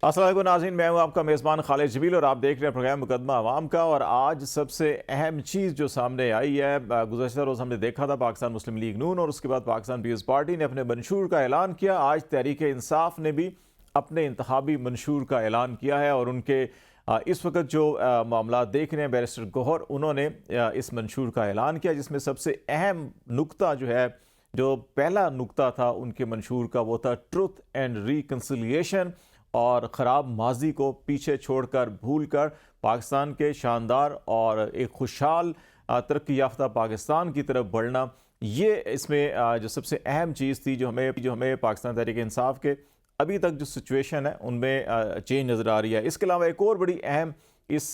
अस्सलाम वालेकुम नाज़रीन, मैं हूं आपका मेज़बान खालिद जबील और आप देख रहे हैं प्रोग्राम मुकदमा अवाम का। और आज सबसे अहम चीज़ जो सामने आई है, गुज़श्ता रोज़ हमने देखा था पाकिस्तान मुस्लिम लीग नून और उसके बाद पाकिस्तान पीपल्स पार्टी ने अपने मंशूर का ऐलान किया। आज तहरीक इंसाफ ने भी अपने इंतखाबी मंशूर का ऐलान किया है और उनके इस वक्त जो मामला देख रहे हैं बैरिस्टर गौहर, उन्होंने इस मंशूर का ऐलान किया जिसमें सबसे अहम नुक्ता जो है, जो पहला नुक्ता था उनके मंशूर का, वो था ट्रुथ एंड रिकन्सिलिएशन और ख़राब माजी को पीछे छोड़कर भूलकर पाकिस्तान के शानदार और एक खुशहाल तरक्की याफ्ता पाकिस्तान की तरफ बढ़ना। ये इसमें जो सबसे अहम चीज़ थी, जो हमें पाकिस्तान तहरीक इंसाफ के अभी तक जो सिचुएशन है उनमें चेंज नज़र आ रही है। इसके अलावा एक और बड़ी अहम इस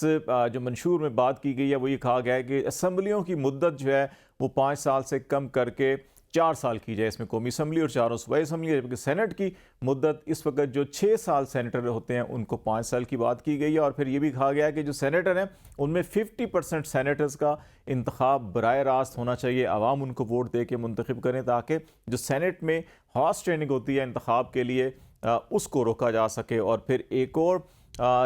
जो मंशूर में बात की गई है, वो ये कहा गया है कि असम्बलियों की मुद्दत जो है वो 5 साल से कम करके 4 साल की जाए। इसमें कौमी असम्बली और 4 सूबाई असम्बली, जबकि सेनेट की मुद्दत इस वक्त जो 6 साल सेनेटर होते हैं उनको 5 साल की बात की गई है। और फिर ये भी कहा गया है कि जो सेनेटर हैं उनमें 50% सेनेटर्स का इंतखाब बराह रास्त होना चाहिए, आवाम उनको वोट दे के मुंतखब करें, ताकि जो सेनेट में हॉर्स ट्रेनिंग होती है इंतखाब के लिए उसको रोका जा सके। और फिर एक और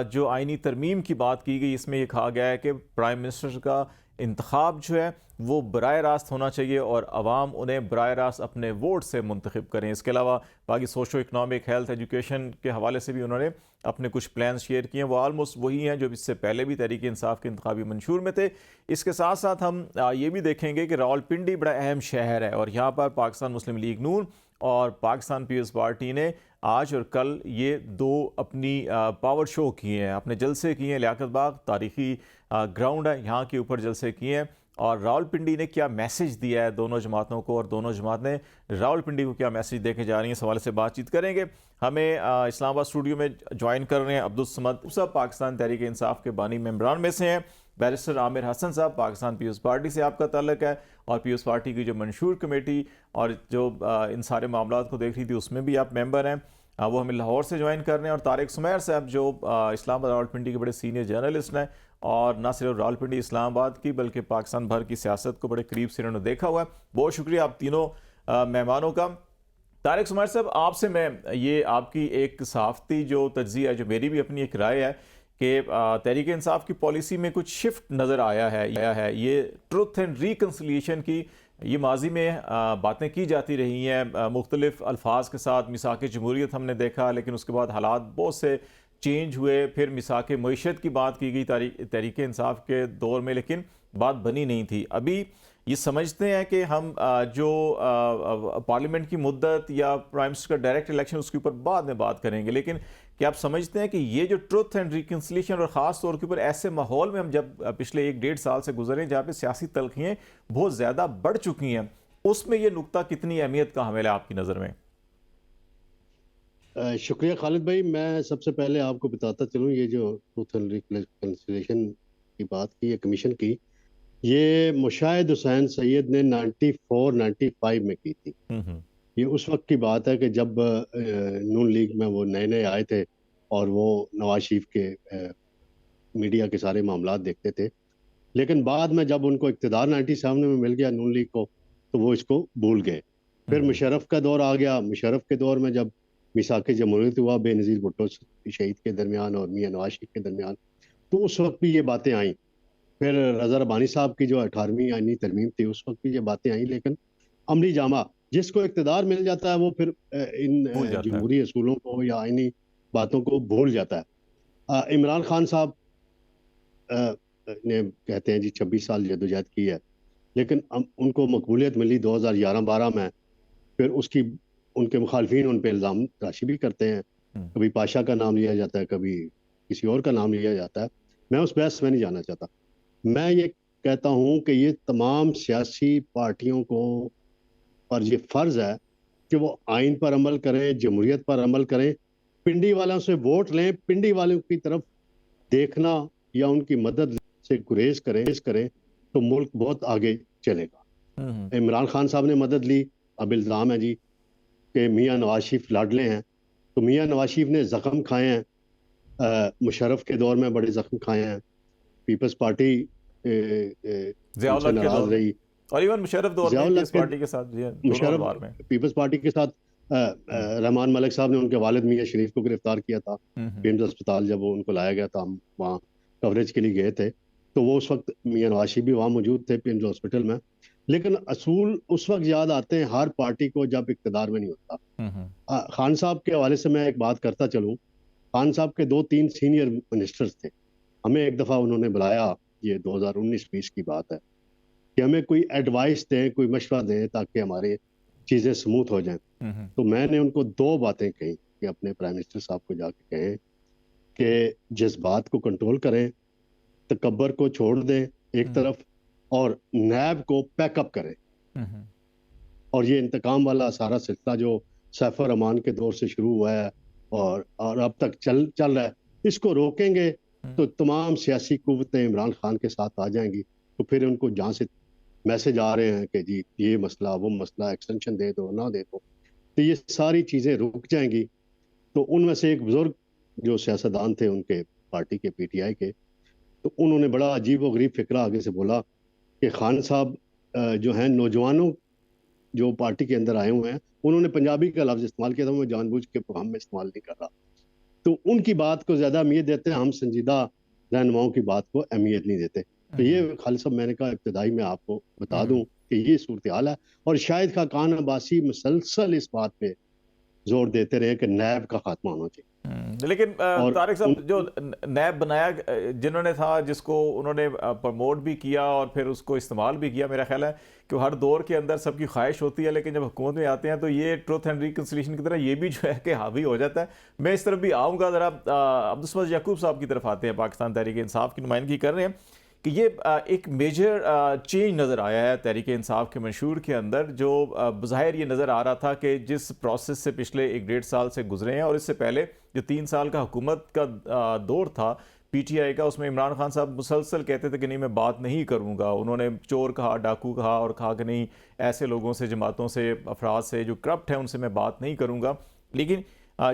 जो आइनी तरमीम की बात की गई, इसमें यह कहा गया है कि प्राइम मिनिस्टर का इंतखाब जो है वो बराह रास्त होना चाहिए और अवाम उन्हें बराह रास्त अपने वोट से मुंतखब करें। इसके अलावा बाकी सोशो इकनॉमिक, हेल्थ, एजुकेशन के हवाले से भी उन्होंने अपने कुछ प्लान शेयर किए हैं। वो आलमोस्ट वही हैं जो इससे पहले भी तहरीक इंसाफ के इंतखाबी मंशूर में थे। इसके साथ साथ हम ये भी देखेंगे कि रावलपिंडी बड़ा अहम शहर है और यहाँ पर पाकिस्तान मुस्लिम लीग नून और पाकिस्तान पीपल्स पार्टी ने आज और कल ये दो अपनी पावर शो किए हैं, अपने जलसे किए हैं। लियाकत बाग तारीखी ग्राउंड है, यहाँ के ऊपर जलसे किए हैं। और रावलपिंडी ने क्या मैसेज दिया है दोनों जमातों को, और दोनों जमातें रावलपिंडी को क्या मैसेज देके जा रही हैं, इस हवाले से बातचीत करेंगे। हमें इस्लामाबाद स्टूडियो में ज्वाइन कर रहे हैं अब्दुल समद साहब, पाकिस्तान तहरीक इंसाफ के बानी मेंबरान में से हैं। बैरिस्टर आमिर हसन साहब, पाकिस्तान पीपल्स पार्टी से आपका ताल्लुक है और पीपल्स पार्टी की जो मंशूर कमेटी और जो इन सारे मामलों को देख रही थी उसमें भी आप मेंबर हैं। वो हमें लाहौर से ज्वाइन कर रहे हैं। और तारिक सुमैर साहब जो इस्लामाबाद रावलपिंडी के बड़े सीनियर जर्नलिस्ट हैं और न सिर्फ रावलपिंडी इस्लामाबाद की बल्कि पाकिस्तान भर की सियासत को बड़े करीब से इन्होंने देखा हुआ है। बहुत शुक्रिया आप तीनों मेहमानों का। तारिक सुमैर साहब, आपसे मैं ये आपकी एक सहाफ़ती जो तज्ज़िया है, जो मेरी भी अपनी एक राय है कि तहरीक इंसाफ की पॉलिसी में कुछ शिफ्ट नज़र आया है। ये ट्रुथ एंड रिकन्सिलिएशन की ये माजी में बातें की जाती रही हैं मुख्तलिफ अल्फाज के साथ। मिसाक जमहूरियत हमने देखा, लेकिन उसके बाद हालात बहुत से चेंज हुए। फिर मिसाक मईशत की बात की गई तहरीक इंसाफ के दौर में, लेकिन बात बनी नहीं थी। अभी ये समझते हैं कि हम जो पार्लियामेंट की मुद्दत या प्राइम मिनिस्टर का डायरेक्ट इलेक्शन, उसके ऊपर बाद में बात करेंगे, लेकिन क्या आप समझते हैं कि ये जो ट्रुथ एंड रिकन्सिलिएशन और ख़ास तौर के ऊपर ऐसे माहौल में हम जब पिछले 1-1.5 साल से गुजरे जहाँ पे सियासी तलखियाँ बहुत ज़्यादा बढ़ चुकी हैं, उसमें ये नुक्ता कितनी अहमियत का हामिल है आपकी नज़र में? शुक्रिया खालिद भाई। मैं सबसे पहले आपको बताता चलूँ, ये जो ट्रूथ एंड रिकन्सिलिएशन की बात की है कमीशन की, ये मुशाहिद हुसैन सैयद ने 94-95 में की थी। हम्म। ये उस वक्त की बात है कि जब नून लीग में वो नए नए आए थे और वो नवाज शरीफ के मीडिया के सारे मामलात देखते थे। लेकिन बाद में जब उनको इक़्तिदार 97 में मिल गया नून लीग को, तो वो इसको भूल गए। फिर हम्म। मुशर्रफ का दौर आ गया। मुशर्रफ के दौर में जब मिसाक जमहूरियत हुआ बेनज़ीर भुट्टो शहीद के दरमियान और मियां नवाज शरीफ के दरमियान, तो उस वक्त भी ये बातें आई। फिर रज़ा रब्बानी साहब की जो 18वीं आईनी तरमीम थी, उस वक्त भी ये बातें आई। लेकिन अमली जामा, जिसको इक़्तिदार मिल जाता है वो फिर इन भूल जाता है। जमहूरी असूलों को या आईनी बातों को भूल जाता है। इमरान खान साहब ने कहते हैं जी 26 साल जद्दोजहद की है, लेकिन उनको मकबूलियत मिली 2011-12 में। फिर उसकी उनके मुखालफिन उन पे इल्ज़ाम तराशी भी करते हैं। हम्म। कभी पाशा का नाम लिया जाता है, कभी किसी और का नाम लिया जाता है। मैं उस बहस में नहीं जाना चाहता। मैं ये कहता हूँ कि ये तमाम सियासी पार्टियों को पर ये फ़र्ज़ है कि वो आइन पर अमल करें, जमहूरियत पर अमल करें, पिंडी वालों से वोट लें, पिंडी वालों की तरफ देखना या उनकी मदद से गुरेज करें तो मुल्क बहुत आगे चलेगा। हम्म। इमरान खान साहब ने मदद ली। अब इल्ज़ाम है जी कि मियां नवाज शरीफ लाडले हैं, तो मियां नवाज शरीफ ने ज़ख्म खाए हैं। मुशर्रफ के दौर में बड़े ज़ख्म खाए हैं। पीपल्स पार्टी ज़ियाउल उनसे हक के दौर नाराज़ में रही। और इवन मुशर्रफ दौर में ज़ियाउल हक पीएस के पार्टी के साथ, जी हाँ, दोनों मुशर्रफ अदवार में। पीपल्स पार्टी के साथ रहमान मलिक साहब ने उनके वालिद मियां शरीफ को गिरफ्तार किया था हम्म। पीएमज़ अस्पताल। जब वो उनको लाया गया था, हम वहाँ कवरेज के लिए गए थे, तो वो उस वक्त मियां नवाज शरीफ भी वहाँ मौजूद थे पीएमज़ हॉस्पिटल में। लेकिन असूल उस वक्त याद आते हैं हर पार्टी को जब इक़्तिदार में नहीं होता। हम्म। खान साहब के हवाले से मैं एक बात करता चलूँ। खान साहब के दो तीन सीनियर मिनिस्टर्स थे। हमें एक दफ़ा उन्होंने बुलाया, ये 2019-20 की बात है, कि हमें कोई एडवाइस दें, कोई मशवरा दें ताकि हमारे चीज़ें स्मूथ हो जाएं। हम्म। तो मैंने उनको दो बातें कही कि अपने प्राइम मिनिस्टर साहब को जाके कहें कि जज्बात को कंट्रोल करें, तकब्बर को छोड़ दें एक हम्म। तरफ, और नैब को पैकअप करें। हम्म। और ये इंतकाम वाला सारा सिलसिला जो सैफुर रहमान के दौर से शुरू हुआ है और अब तक चल चल रहा है, इसको रोकेंगे तो तमाम सियासी कुव्वतें इमरान खान के साथ आ जाएंगी। तो फिर उनको जहाँ से मैसेज आ रहे हैं कि जी ये मसला वो मसला, एक्सटेंशन दे दो ना दे दो, तो ये सारी चीज़ें रुक जाएंगी। तो उनमें से एक बुजुर्ग जो सियासतदान थे उनके पार्टी के, पीटीआई के, तो उन्होंने बड़ा अजीब व गरीब फिक्रा आगे से बोला कि खान साहब जो हैं नौजवानों जो पार्टी के अंदर आए हुए हैं, उन्होंने पंजाबी का लफ्ज इस्तेमाल किया था, मैं जानबूझ के प्रोग्राम में इस्तेमाल नहीं कर रहा। तो उनकी बात को ज्यादा अहमियत देते हैं, हम संजीदा रहनुमाओं की बात को अहमियत नहीं देते। तो ये खालिद साहब, मैंने कहा इब्तिदाई में आपको बता दूं कि ये सूरत हाल है। और शाहिद खाकान अब्बासी मुसलसल इस बात पे जोर देते रहे कि नैब का खात्मा होना चाहिए। लेकिन और तारिक साहब, जो नैब बनाया जिन्होंने था, जिसको उन्होंने प्रमोट भी किया और फिर उसको इस्तेमाल भी किया, मेरा ख्याल है कि हर दौर के अंदर सबकी ख्वाहिश होती है, लेकिन जब हुकूमत में आते हैं तो ये ट्रुथ एंड रिकन्सिलिएशन की तरह ये भी जो है कि हावी हो जाता है। मैं इस तरफ भी आऊँगा, ज़रा अब्दुल समद याकूब साहब की तरफ आते हैं, पाकिस्तान तहरीक इंसाफ की नुमाइंदगी कर रहे हैं, कि ये एक मेजर चेंज नज़र आया है तहरीक इंसाफ के मंशूर के अंदर, जो बज़ाहिर ये नज़र आ रहा था कि जिस प्रोसेस से पिछले 1-1.5 साल से गुजरे हैं, और इससे पहले जो 3 साल का हुकूमत का दौर था पीटीआई का, उसमें इमरान खान साहब मुसलसल कहते थे कि नहीं मैं बात नहीं करूँगा। उन्होंने चोर कहा, डाकू कहा, और कहा कि नहीं ऐसे लोगों से, जमातों से, अफराद से जो करप्ट हैं उनसे मैं बात नहीं करूँगा। लेकिन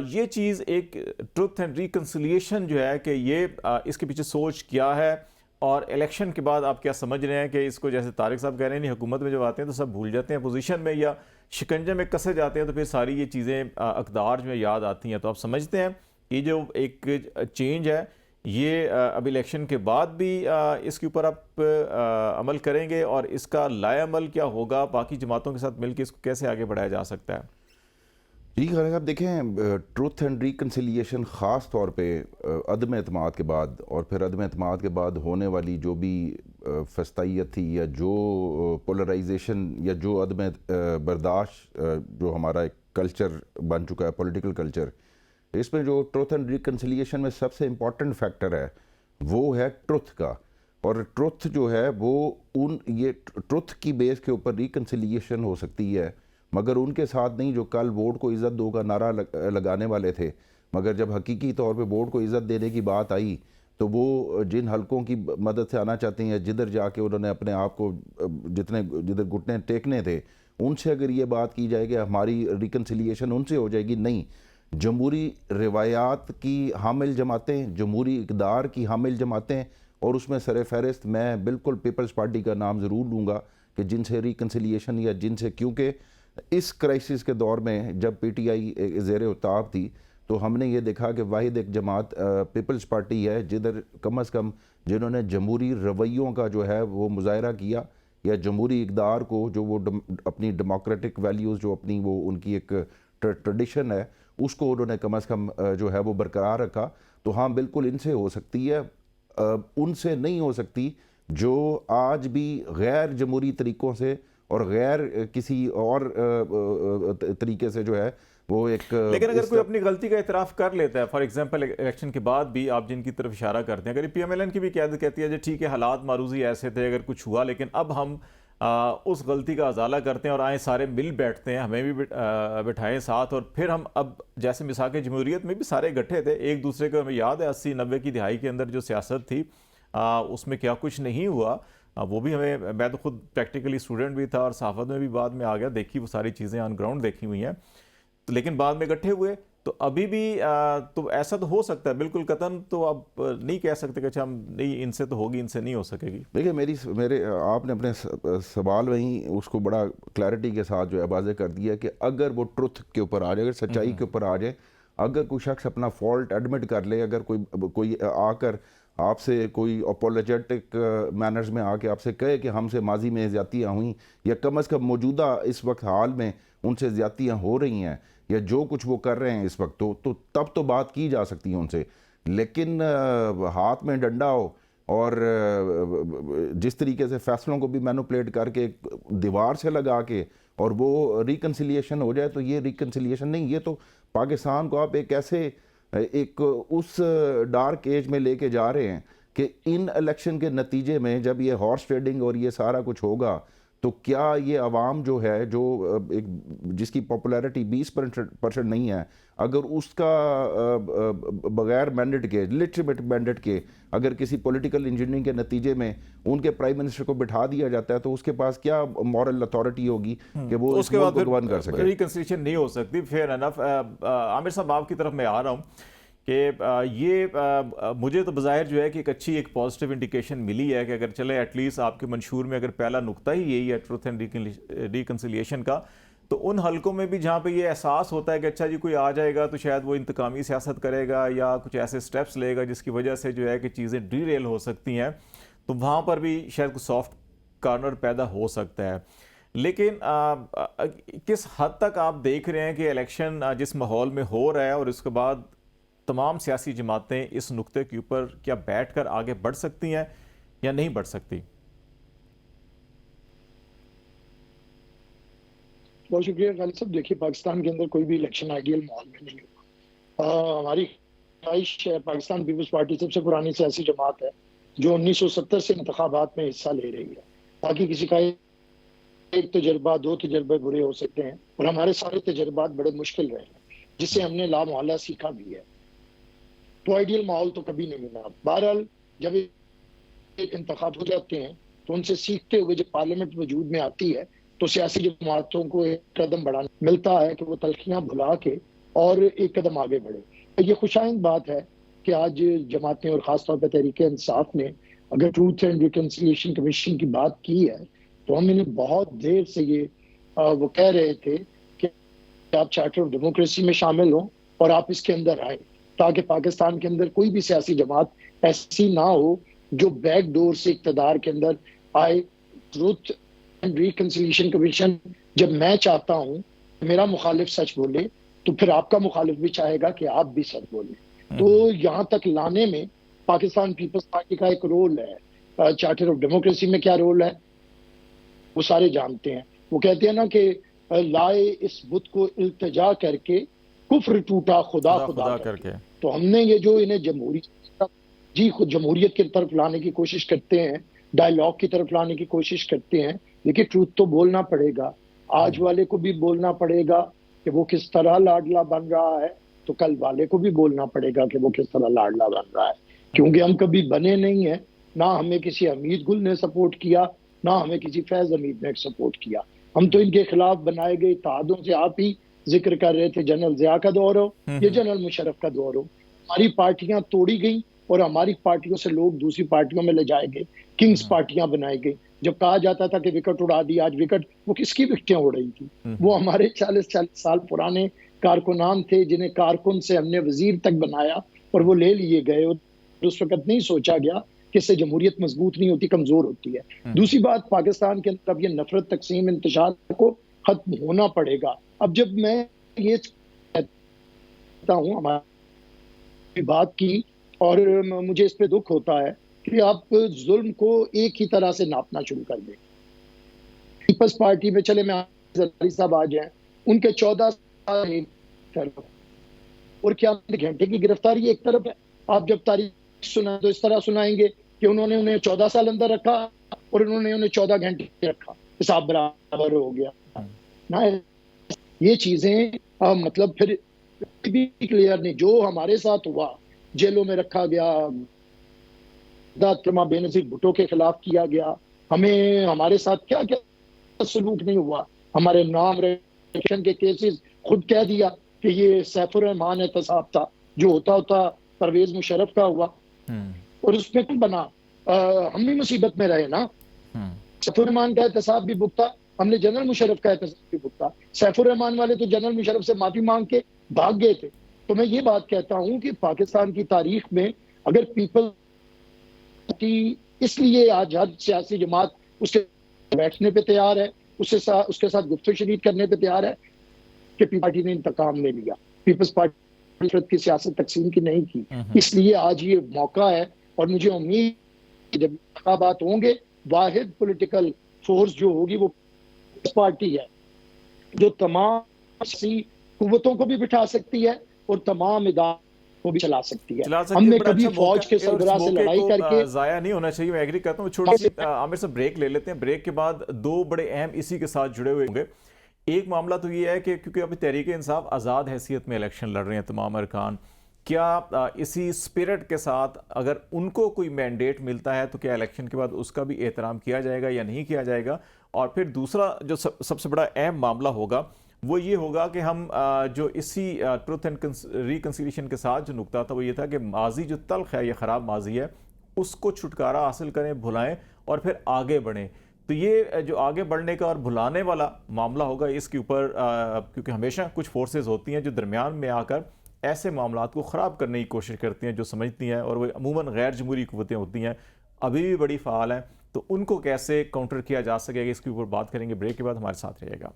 ये चीज़ एक ट्रुथ एंड रिकन्सिलिएशन जो है कि ये इसके पीछे सोच क्या है, और इलेक्शन के बाद आप क्या समझ रहे हैं कि इसको, जैसे तारिक साहब कह रहे हैं, नहीं हुकूमत में जब आते हैं तो सब भूल जाते हैं, पोजीशन में या शिकंजे में कसे जाते हैं, तो फिर सारी ये चीज़ें अकदार जो याद आती हैं। तो आप समझते हैं ये जो एक चेंज है, ये अब इलेक्शन के बाद भी इसके ऊपर आप अमल करेंगे, और इसका लाएअमल क्या होगा, बाकी जमातों के साथ मिलकर इसको कैसे आगे बढ़ाया जा सकता है? जी खालिद साहब, देखें, ट्रुथ एंड रिकन्सिलिएशन ख़ास तौर पे अदम एतमाद के बाद, और फिर अदम एतमाद के बाद होने वाली जो भी फस्तायत थी, या जो पोलराइजेशन, या जो अदम बर्दाश्त, जो हमारा एक कल्चर बन चुका है, पॉलिटिकल कल्चर, इसमें जो ट्रुथ एंड रिकन्सिलिएशन में सबसे इम्पॉर्टेंट फैक्टर है वो है ट्रुथ का। और ट्रुथ जो है वो ये ट्रुथ की बेस के ऊपर रिकन्सिलिएशन हो सकती है, मगर उनके साथ नहीं जो कल वोट को इज़्ज़त दो का नारा लगाने वाले थे। मगर जब हकीकी तौर पे वोट को इज़्ज़त देने की बात आई, तो वो जिन हलकों की मदद से आना चाहते हैं, जिधर जाके उन्होंने अपने आप को जिधर घुटने टेकने थे, उनसे अगर ये बात की जाए कि हमारी रिकन्सिलिएशन उनसे हो जाएगी, नहीं। जमहूरी रिवायात की हामिल जमातें, जमहूरी इक़दार की हामिल जमातें, और उसमें सर फहरिस्त मैं बिल्कुल पीपल्स पार्टी का नाम ज़रूर लूँगा कि जिनसे रिकन्सिलिएशन, या जिनसे, क्योंकि इस क्राइसिस के दौर में जब पीटीआई ज़ेर उताब थी, तो हमने ये देखा कि वाहिद एक जमात पीपल्स पार्टी है जिधर कम अज़ कम जिन्होंने जमहूरी रवैयों का जो है वो मुज़ाहरा किया, या जमहूरी इक़दार को, जो वो अपनी डेमोक्रेटिक वैल्यूज़, जो अपनी वो उनकी एक ट्रेडिशन है, उसको उन्होंने कम अज़ कम जो है वो बरकरार रखा। तो हाँ, बिल्कुल इनसे हो सकती है, उनसे नहीं हो सकती जो आज भी गैर जमहूरी तरीक़ों से और गैर किसी और तरीके से जो है वो एक। लेकिन अगर कोई अपनी गलती का इतराफ़ कर लेता है, फॉर एग्जांपल इलेक्शन के बाद भी आप जिनकी तरफ इशारा करते हैं, अगर पीएमएलएन की भी क़यादत कहती है जी ठीक है हालात मारूजी ऐसे थे, अगर कुछ हुआ, लेकिन अब हम उस गलती का अजाला करते हैं और आए सारे मिल बैठते हैं, हमें भी बिठाएं साथ, और फिर हम अब जैसे मिसाक़ जमहूरियत में भी सारे इकट्ठे थे एक दूसरे को, हमें याद है 80-90 की दिहाई के अंदर जो सियासत थी उसमें क्या कुछ नहीं हुआ, वो भी हमें, मैं तो खुद प्रैक्टिकली स्टूडेंट भी था और सहाफ़त में भी बाद में आ गया, देखी वो सारी चीज़ें ऑन ग्राउंड देखी हुई हैं। लेकिन बाद में इकट्ठे हुए, तो अभी भी तो ऐसा तो हो सकता है, बिल्कुल कतन तो अब नहीं कह सकते कि अच्छा हम नहीं, इनसे तो होगी, इनसे नहीं हो सकेगी। देखिए मेरे आपने अपने सवाल में ही उसको बड़ा क्लैरिटी के साथ जो है वाज़ेह कर दिया कि अगर वो ट्रुथ के ऊपर आ जाए, अगर सच्चाई के ऊपर आ जाए, अगर कोई शख्स अपना फॉल्ट एडमिट कर ले, अगर कोई आकर आपसे कोई अपोलोजेटिक मैनर्स में आके आपसे कहे कि हमसे माजी में ज़्यादतियाँ हुई, या कम अज़ कम मौजूदा इस वक्त हाल में उनसे ज़्यादतियाँ हो रही हैं, या जो कुछ वो कर रहे हैं इस वक्त, तो तब तो बात की जा सकती है उनसे। लेकिन हाथ में डंडा हो और जिस तरीके से फैसलों को भी मैनिपुलेट करके दीवार से लगा के और वो रिकन्सिलिएशन हो जाए, तो ये रिकन्सिलिएशन नहीं, ये तो पाकिस्तान को आप एक उस डार्क एज में लेके जा रहे हैं कि इन इलेक्शन के नतीजे में जब ये हॉर्स ट्रेडिंग और ये सारा कुछ होगा, तो क्या ये अवाम जो है, जो एक जिसकी पॉपुलैरिटी 20% नहीं है, अगर उसका बगैर मैंडेट के, लिजिटिमेट मैंडेट के, अगर किसी पॉलिटिकल इंजीनियरिंग के नतीजे में उनके प्राइम मिनिस्टर को बिठा दिया जाता है, तो उसके पास क्या मॉरल अथॉरिटी होगी कि वो उसके बाद गवर्न कर सके? रिकंसिलिएशन नहीं हो सकती। Fair enough. आमिर साहब आपकी तरफ मैं आ रहा हूँ कि ये मुझे तो बज़ाहिर जो है कि एक अच्छी एक पॉजिटिव इंडिकेशन मिली है कि अगर चले एटलीस्ट आपके मंशूर में अगर पहला नुक्ता ही यही है ट्रुथ एंड रिकन्सिलिएशन का, तो उन हलकों में भी जहाँ पे ये एहसास होता है कि अच्छा जी कोई आ जाएगा तो शायद वो इंतकामी सियासत करेगा या कुछ ऐसे स्टेप्स लेगा जिसकी वजह से जो है कि चीज़ें डीरेल हो सकती हैं, तो वहाँ पर भी शायद कुछ सॉफ्ट कॉर्नर पैदा हो सकता है। लेकिन किस हद तक आप देख रहे हैं कि इलेक्शन जिस माहौल में हो रहा है और उसके बाद तमाम सियासी जमातें इस नुक्ते के ऊपर क्या बैठकर आगे बढ़ सकती हैं या नहीं बढ़ सकती? बहुत शुक्रिया खालिद साहब। देखिए, पाकिस्तान के अंदर कोई भी इलेक्शन आइडियल माहौल में नहीं हुआ। हमारी ख्वाहिश है, पाकिस्तान पीपल्स पार्टी सबसे पुरानी सियासी जमात है जो 1970 से इंतखाबात में हिस्सा ले रही है। बाकी किसी का एक तजर्बा, दो तजर्बे बुरे हो सकते हैं, और हमारे सारे तजर्बात बड़े मुश्किल रहे हैं, जिससे हमने लामोहल्ला सीखा भी है। तो आइडियल माहौल तो कभी नहीं मिला। बहरहाल जब एक इंतखाब हो जाते हैं तो उनसे सीखते हुए जब पार्लियामेंट वजूद में आती है तो सियासी जमातों को एक कदम बढ़ाना मिलता है कि वो तलखियां भुला के और एक कदम आगे बढ़े। ये खुशाइंद बात है कि आज जमातें और ख़ासतौर पर तहरीक इंसाफ ने अगर ट्रूथ एंड रिकन्सिलिएशन कमीशन की बात की है, तो हम इन्हें बहुत देर से ये वो कह रहे थे कि आप चार्टर ऑफ डेमोक्रेसी में शामिल हों और आप इसके अंदर आए, ताकि पाकिस्तान के अंदर कोई भी सियासी जमात ऐसी ना हो जो बैक डोर से इक़्तिदार के अंदर आए। ट्रूथ एंड रिकन्सिलिएशन कमीशन, जब मैं चाहता हूं मेरा मुखालिफ सच बोले, तो फिर आपका मुखालिफ भी चाहेगा कि आप भी सच बोले। तो यहां तक लाने में पाकिस्तान पीपल्स पार्टी का एक रोल है। चार्टर ऑफ डेमोक्रेसी में क्या रोल है वो सारे जानते हैं। वो कहते हैं ना कि लाए इस बुत को इल्तिजा करके कुफ्र टूटा खुदा खुदा करके। तो हमने ये जो इन्हें जमहूरियत की तरफ लाने की कोशिश करते हैं, डायलॉग की तरफ लाने की कोशिश करते हैं। देखिए, ट्रूथ तो बोलना पड़ेगा, आज वाले को भी बोलना पड़ेगा कि वो किस तरह लाडला बन रहा है, तो कल वाले को भी बोलना पड़ेगा कि वो किस तरह लाडला बन रहा है। क्योंकि हम कभी बने नहीं है, ना हमें किसी हमीद गुल ने सपोर्ट किया, ना हमें किसी फैज हमीद ने सपोर्ट किया। हम तो इनके खिलाफ बनाए गए इत्तेहादों से आप ही जिक्र कर रहे थे, जनरल ज़िया का दौर हो या जनरल मुशर्रफ का दौर हो, हमारी पार्टियां तोड़ी गई और हमारी पार्टियों से लोग दूसरी पार्टियों में ले जाए गए, किंग्स पार्टियां बनाई गई। जब कहा जाता था कि विकेट उड़ा दी, आज विकेट, वो किसकी विकेटें उड़ रही थी? वो हमारे 40 साल पुराने कारकुनान थे जिन्हें कारकुन से हमने वजीर तक बनाया और वो ले लिए गए। उस वक्त नहीं सोचा गया कि इससे जमहूरियत मजबूत नहीं होती, कमजोर होती है। दूसरी बात, पाकिस्तान के अंदर अब ये नफरत, तकसीम, इंतशार को खत्म होना पड़ेगा। अब जब मैं ये कहता हूँ, हमारी बात की, और मुझे इस पे दुख होता है कि आप जुल्म को एक ही तरह से नापना शुरू कर दें। पीपल्स पार्टी में चले में साहब आ जाए, उनके 14 साल एक तरफ, और क्या घंटे की गिरफ्तारी एक तरफ है। आप जब तारीख सुना तो इस तरह सुनाएंगे कि उन्होंने उन्हें 14 साल अंदर रखा और उन्होंने उन्हें 14 घंटे रखा, हिसाब बराबर हो गया ना। ये चीजें मतलब फिर भी क्लियर नहीं। जो हमारे साथ हुआ, जेलों में रखा गया, बेनजीर भुट्टो के खिलाफ किया गया, हमें हमारे साथ क्या क्या सलूक नहीं हुआ। हमारे नाम रजिस्ट्रेशन के केसेस खुद कह दिया कि ये सैफुर रहमान एहतसाब था, जो होता परवेज मुशर्रफ का हुआ, और उसमें कौन बना? हम भी मुसीबत में रहे ना। सैफुर रहमान का एहतसाब भी भुगता, हमने जनरल मुशर्रफ का एहतसाब भी भुगता। सैफुर रहमान वाले तो जनरल मुशर्रफ से माफी मांग के भाग गए थे। तो मैं ये बात कहता हूं कि पाकिस्तान की तारीख में अगर पीपल की इसलिए आज हर सियासी जमात उसके बैठने पे तैयार है, उसके साथ गुफ्तगू शरीक करने पे तैयार है कि पीपल्स पार्टी ने इंतकाम ले लिया। पीपल्स पार्टी की सियासत तकसीम की नहीं की, इसलिए आज ये मौका है। और मुझे उम्मीद है जब इंतखाबात होंगे, वाहिद पॉलिटिकल फोर्स जो होगी वो पार्टी है जो तमाम सी कुव्वतों को भी बिठा सकती है और तमाम इदारों को भी चला सकती है। हमने कभी फौज के सरबराह से लड़ाई करके जाया नहीं होना चाहिए। मैं एग्री करता हूँ। छोटी सी आमिर से ब्रेक ले लेते हैं। ब्रेक के बाद दो बड़े अहम इसी के साथ जुड़े हुए होंगे। एक मामला तो ये है कि क्योंकि अभी तहरीक इंसाफ आज़ाद हैसियत में इलेक्शन लड़ रहे हैं तमाम अरकान, क्या इसी स्पिरिट के साथ अगर उनको कोई मैंडेट मिलता है तो क्या इलेक्शन के बाद उसका भी एहतराम किया जाएगा या नहीं किया जाएगा? और फिर दूसरा जो सबसे बड़ा अहम मामला होगा वो ये होगा कि हम जो इसी ट्रुथ एंड रिकन्सिलिएशन के साथ जो नुकता था वो ये था कि माजी जो तल्ख है, ये ख़राब माजी है, उसको छुटकारा हासिल करें, भुलाएं और फिर आगे बढ़ें। तो ये जो आगे बढ़ने का और भुलाने वाला मामला होगा, इसके ऊपर क्योंकि हमेशा कुछ फोर्सेस होती हैं जो दरमियान में आकर ऐसे मामलात को ख़राब करने की कोशिश करती हैं, जो समझती हैं, और वो अमूमन गैर जमहूरी क़ुव्वतें होती हैं, अभी भी बड़ी फ़ाल हैं। तो उनको कैसे काउंटर किया जा सकेगा, इसके ऊपर बात करेंगे। ब्रेक के बाद हमारे साथ रहिएगा।